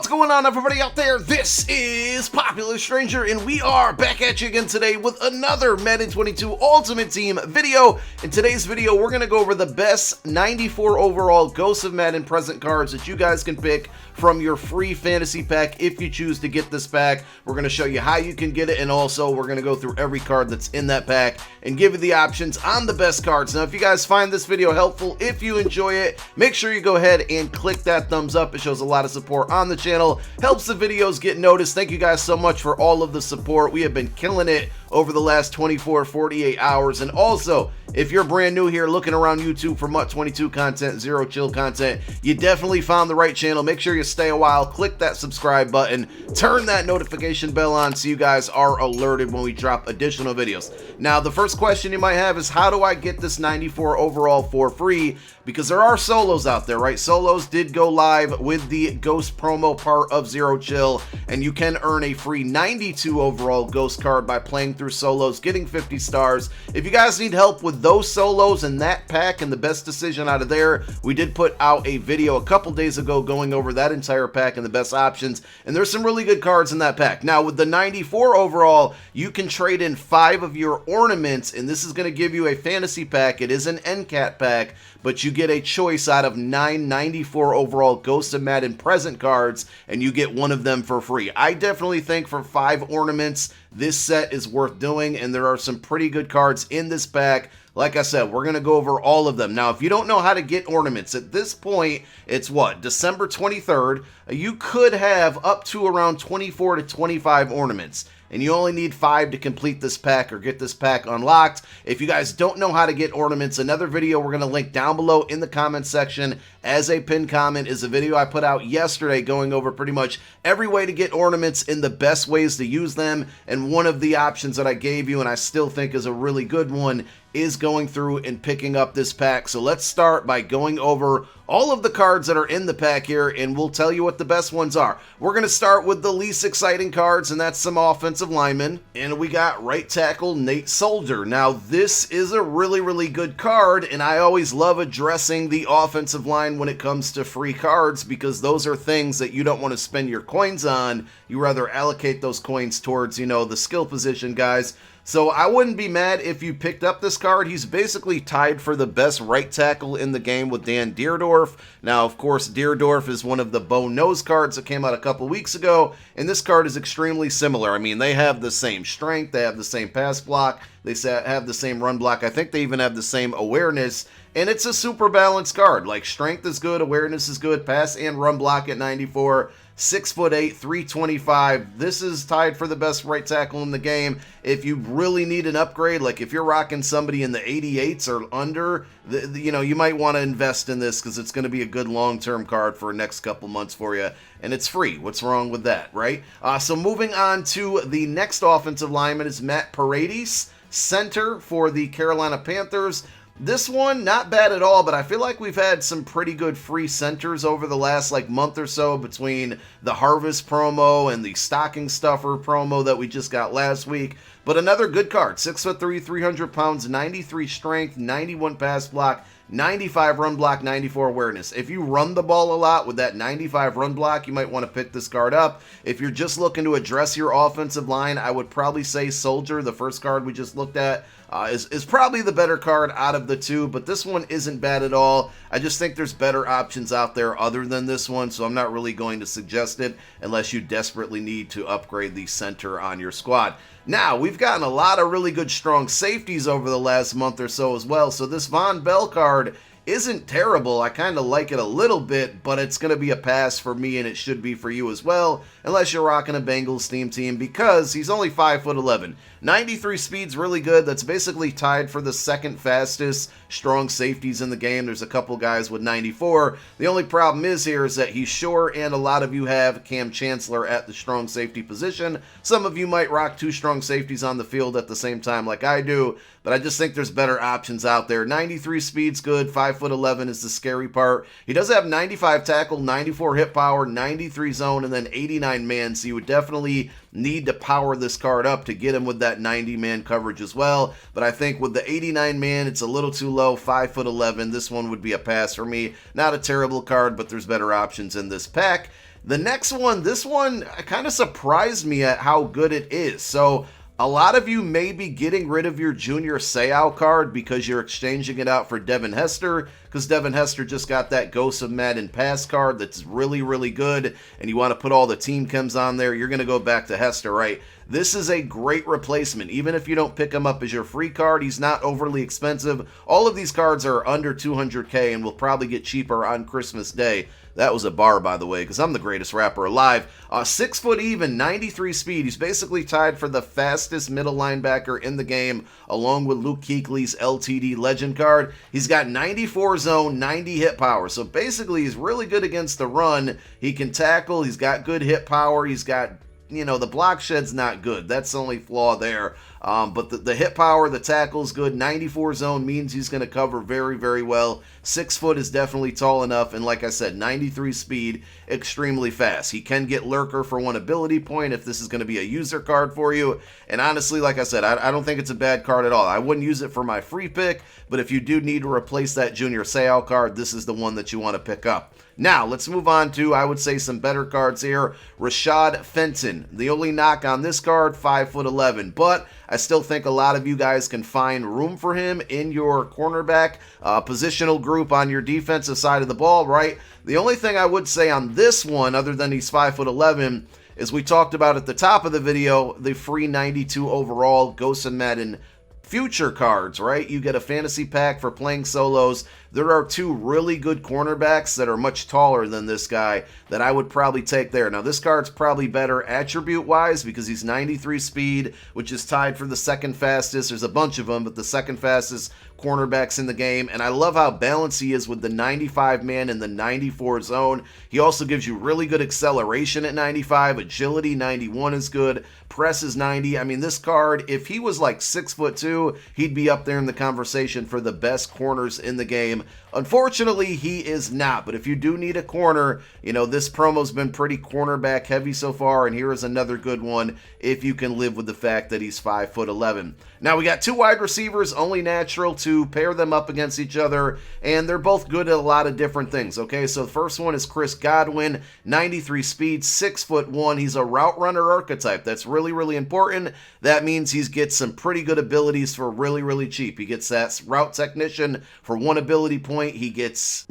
What's going on, everybody out there? This is Popular Stranger, and we are back at you again today with another Madden 22 Ultimate Team video. In today's video, we're going to go over the best 94 overall Ghost of Madden present cards that you guys can pick from your free fantasy pack if you choose to get this pack. We're going to show you how you can get it, and also we're going to go through every card that's in that pack and give you the options on the best cards. Now, if you guys find this video helpful, if you enjoy it, make sure you go ahead and click that thumbs up. It shows a lot of support on the channel, helps the videos get noticed. Thank you guys so much for all of the support. We have been killing it over the last 48 hours. And also, if you're brand new here looking around YouTube for MUT 22 content, Zero Chill content, you definitely found the right channel. Make sure you stay a while, click that subscribe button, turn that notification bell on so you guys are alerted when we drop additional videos. Now, the first question you might have is, how do I get this 94 overall for free? Because there are solos out there, right? Solos did go live with the Ghost promo part of Zero Chill, and you can earn a free 92 overall Ghost card by playing through solos, getting 50 stars. If you guys need help with those solos and that pack and the best decision out of there, we did put out a video a couple days ago going over that entire pack and the best options, and there's some really good cards in that pack. Now, with the 94 overall, you can trade in 5 of your ornaments, and this is going to give you a fantasy pack. It is an NCAT pack, but you get a choice out of 9 94 overall Ghost of Madden present cards, and you get one of them for free. I definitely think for 5 ornaments, this set is worth doing, and there are some pretty good cards in this pack. Like I said, we're going to go over all of them. Now, if you don't know how to get ornaments, at this point, it's what, December 23rd, you could have up to around 24 to 25 ornaments. And you only need 5 to complete this pack or get this pack unlocked. If you guys don't know how to get ornaments, another video we're going to link down below in the comment section as a pinned comment is a video I put out yesterday going over pretty much every way to get ornaments and the best ways to use them. And one of the options that I gave you, and I still think is a really good one, is going through and picking up this pack. So let's start by going over all of the cards that are in the pack here, and we'll tell you what the best ones are. We're going to start with the least exciting cards, and that's some offensive linemen. And we got right tackle Nate Solder. Now, this is a really good card, and I always love addressing the offensive line when it comes to free cards, because those are things that you don't want to spend your coins on. You rather allocate those coins towards, you know, the skill position guys. So I wouldn't be mad if you picked up this card. He's basically tied for the best right tackle in the game with Dan Deerdorf. Now, of course, Deerdorf is one of the Bone Nose cards that came out a couple weeks ago, and this card is extremely similar. I mean, they have the same strength, they have the same pass block, they have the same run block. I think they even have the same awareness, and it's a super balanced card. Like, strength is good, awareness is good, pass and run block at 94. 6'8", 325. This is tied for the best right tackle in the game. If you really need an upgrade, like if you're rocking somebody in the 88s or under, you know, you might want to invest in this because it's going to be a good long-term card for the next couple months for you, and it's free. What's wrong with that, right? So moving on to the next offensive lineman is Matt Paradis, center for the Carolina Panthers. This one, not bad at all, but I feel like we've had some pretty good free centers over the last month or so between the Harvest promo and the Stocking Stuffer promo that we just got last week. But another good card, 6'3", 300 pounds, 93 strength, 91 pass block, 95 run block, 94 awareness. If you run the ball a lot with that 95 run block, you might want to pick this card up. If you're just looking to address your offensive line, I would probably say Soldier, the first card we just looked at, is probably the better card out of the two, but this one isn't bad at all. I just think there's better options out there other than this one, so I'm not really going to suggest it unless you desperately need to upgrade the center on your squad. Now, we've gotten a lot of really good strong safeties over the last month or so as well, so this Vonn Bell card isn't terrible. I kind of like it a little bit, but it's going to be a pass for me, and it should be for you as well, unless you're rocking a Bengals team, because he's only 5'11". 93 speed's really good. That's basically tied for the second fastest strong safeties in the game. There's a couple guys with 94. The only problem is here is that he's short, and a lot of you have Cam Chancellor at the strong safety position. Some of you might rock 2 strong safeties on the field at the same time like I do, but I just think there's better options out there. 93 speed's good, 5'11" is the scary part. He does have 95 tackle, 94 hit power, 93 zone, and then 89 man, so you would definitely need to power this card up to get him with that 90-man coverage as well. But I think with the 89-man, it's a little too low, 5'11". This one would be a pass for me. Not a terrible card, but there's better options in this pack. The next one, this one kind of surprised me at how good it is. So a lot of you may be getting rid of your Junior Seau card because you're exchanging it out for Devin Hester, because Devin Hester just got that Ghost of Madden pass card that's really, really good, and you want to put all the team chems on there. You're going to go back to Hester, right? This is a great replacement. Even if you don't pick him up as your free card, he's not overly expensive. All of these cards are under 200K and will probably get cheaper on Christmas Day. That was a bar, by the way, because I'm the greatest rapper alive. 6 foot even, 93 speed. He's basically tied for the fastest middle linebacker in the game, along with Luke Kuechly's LTD legend card. He's got 94 zone, 90 hit power. So basically, he's really good against the run. He can tackle. He's got good hit power. He's got, you know, the block shed's not good. That's the only flaw there. But the hit power, the tackle's good. 94 zone means he's going to cover very, very well. 6 foot is definitely tall enough. And like I said, 93 speed, extremely fast. He can get Lurker for 1 ability point if this is going to be a user card for you. And honestly, like I said, I don't think it's a bad card at all. I wouldn't use it for my free pick, but if you do need to replace that Junior Seau card, this is the one that you want to pick up. Now, let's move on to, I would say, some better cards here. Rashad Fenton. The only knock on this card, 5'11", but I still think a lot of you guys can find room for him in your cornerback positional group on your defensive side of the ball, right? The only thing I would say on this one, other than he's 5'11", is we talked about at the top of the video, the free 92 overall Ghost of Madden future cards, right? You get a fantasy pack for playing solos. There are 2 really good cornerbacks that are much taller than this guy that I would probably take there. Now, this card's probably better attribute-wise because he's 93 speed, which is tied for the second fastest. There's a bunch of them, but the second fastest cornerbacks in the game. And I love how balanced he is with the 95 man and the 94 zone. He also gives you really good acceleration at 95. Agility, 91 is good. Press is 90. I mean, this card, if he was like 6'2", he'd be up there in the conversation for the best corners in the game. Unfortunately, he is not. But if you do need a corner, you know, this promo's been pretty cornerback heavy so far, and here is another good one if you can live with the fact that he's 5'11". Now, we got 2 wide receivers, only natural to pair them up against each other, and they're both good at a lot of different things, okay? So the first one is Chris Godwin, 93 speed, 6'1". He's a route runner archetype. That's really, really important. That means he gets some pretty good abilities for really, really cheap. He gets that route technician for 1 ability point. He gets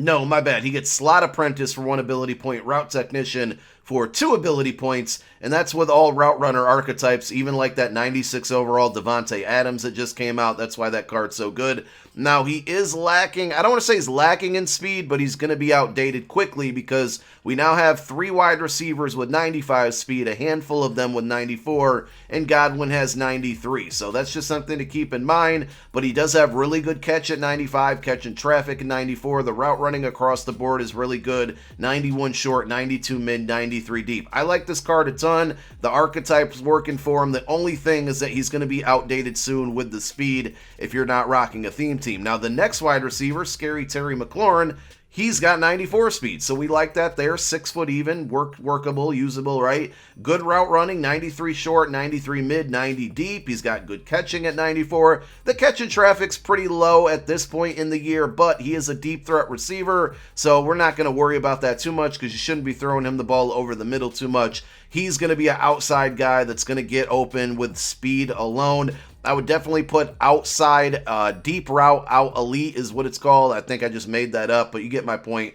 slot apprentice for 1 ability point, route technician for 2 ability points, and that's with all route runner archetypes, even like that 96 overall Devontae Adams that just came out. That's why that card's so good. Now, he is lacking, I don't want to say he's lacking in speed, but he's going to be outdated quickly because we now have 3 wide receivers with 95 speed, a handful of them with 94, and Godwin has 93. So that's just something to keep in mind, but he does have really good catch at 95, catching traffic at 94. The route running across the board is really good, 91 short, 92 mid, 93 deep. I like this card a ton. The archetype's working for him. The only thing is that he's going to be outdated soon with the speed if you're not rocking a theme team. Now, the next wide receiver, Scary Terry McLaurin, he's got 94 speed, so we like that there. 6 foot even, workable, usable, right? Good route running, 93 short, 93 mid, 90 deep. He's got good catching at 94. The catch and traffic's pretty low at this point in the year, but he is a deep threat receiver, so we're not going to worry about that too much because you shouldn't be throwing him the ball over the middle too much. He's going to be an outside guy that's going to get open with speed alone. I would definitely put outside deep route out elite is what it's called. I think I just made that up, but you get my point.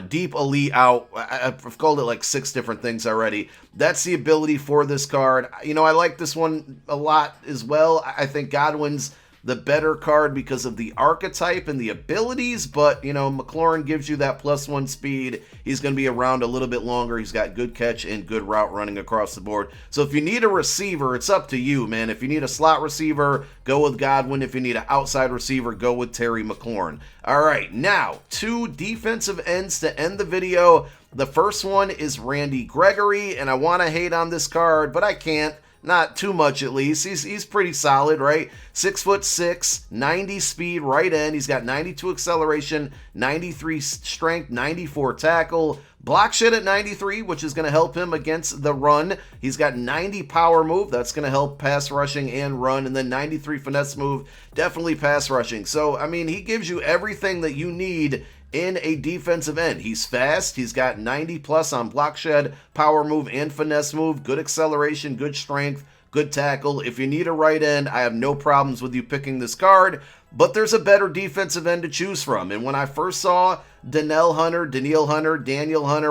Deep elite out. I've called it like 6 different things already. That's the ability for this card. You know, I like this one a lot as well. I think Godwin's the better card because of the archetype and the abilities, but, you know, McLaurin gives you that +1 speed. He's going to be around a little bit longer. He's got good catch and good route running across the board. So if you need a receiver, it's up to you, man. If you need a slot receiver, go with Godwin. If you need an outside receiver, go with Terry McLaurin. All right, now, 2 defensive ends to end the video. The first one is Randy Gregory, and I want to hate on this card, but I can't. Not too much, at least. He's pretty solid, right? 6'6", 90 speed, right end. He's got 92 acceleration, 93 strength, 94 tackle. Block shed at 93, which is going to help him against the run. He's got 90 power move. That's going to help pass rushing and run. And then 93 finesse move, definitely pass rushing. So, I mean, he gives you everything that you need in a defensive end. He's fast. He's got 90 plus on block shed, power move, and finesse move. Good acceleration, good strength, good tackle. If you need a right end, I have no problems with you picking this card, but there's a better defensive end to choose from. And when I first saw Danielle Hunter,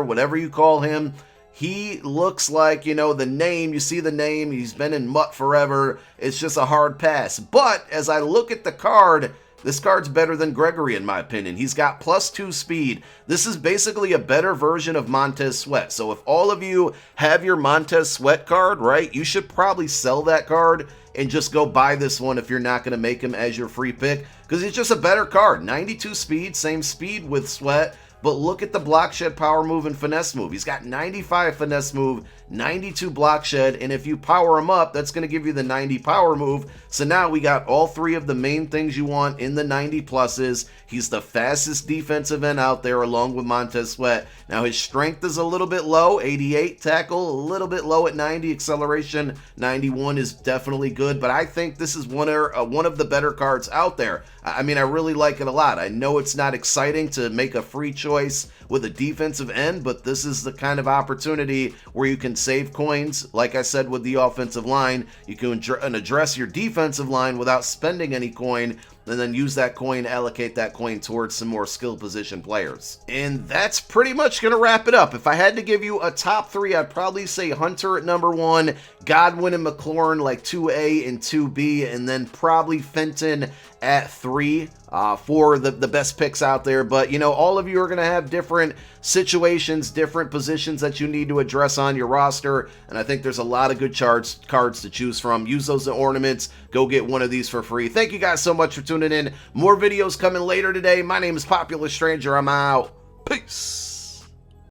whatever you call him, he looks like, you know, the name, you see the name, he's been in Mutt forever. It's just a hard pass. But as I look at the card, this card's better than Gregory in my opinion. He's got +2 speed. This is basically a better version of Montez Sweat. So if all of you have your Montez Sweat card, right, you should probably sell that card and just go buy this one if you're not going to make him as your free pick, because it's just a better card. 92 speed, same speed with Sweat. But look at the block shed, power move, and finesse move. He's got 95 finesse move, 92 block shed, and if you power him up, that's going to give you the 90 power move. So now we got all three of the main things you want in the 90 pluses. He's the fastest defensive end out there along with Montez Sweat. Now his strength is a little bit low, 88 tackle, a little bit low at 90, acceleration 91 is definitely good, but I think this is one of the better cards out there. I mean, I really like it a lot. I know it's not exciting to make a free choice with a defensive end, but this is the kind of opportunity where you can save coins. Like I said with the offensive line, you can address your defensive line without spending any coin, and then use that coin, allocate that coin towards some more skill position players. And that's pretty much going to wrap it up. If I had to give you a top three, I'd probably say Hunter at number 1, Godwin and McLaurin like 2A and 2B, and then probably Fenton at 3 for the best picks out there. But, you know, all of you are going to have different situations, different positions that you need to address on your roster, and I think there's a lot of good cards to choose from. Use those as ornaments. Go get one of these for free. Thank you guys so much for tuning in. More videos coming later today. My name is Popular Stranger. I'm out. Peace.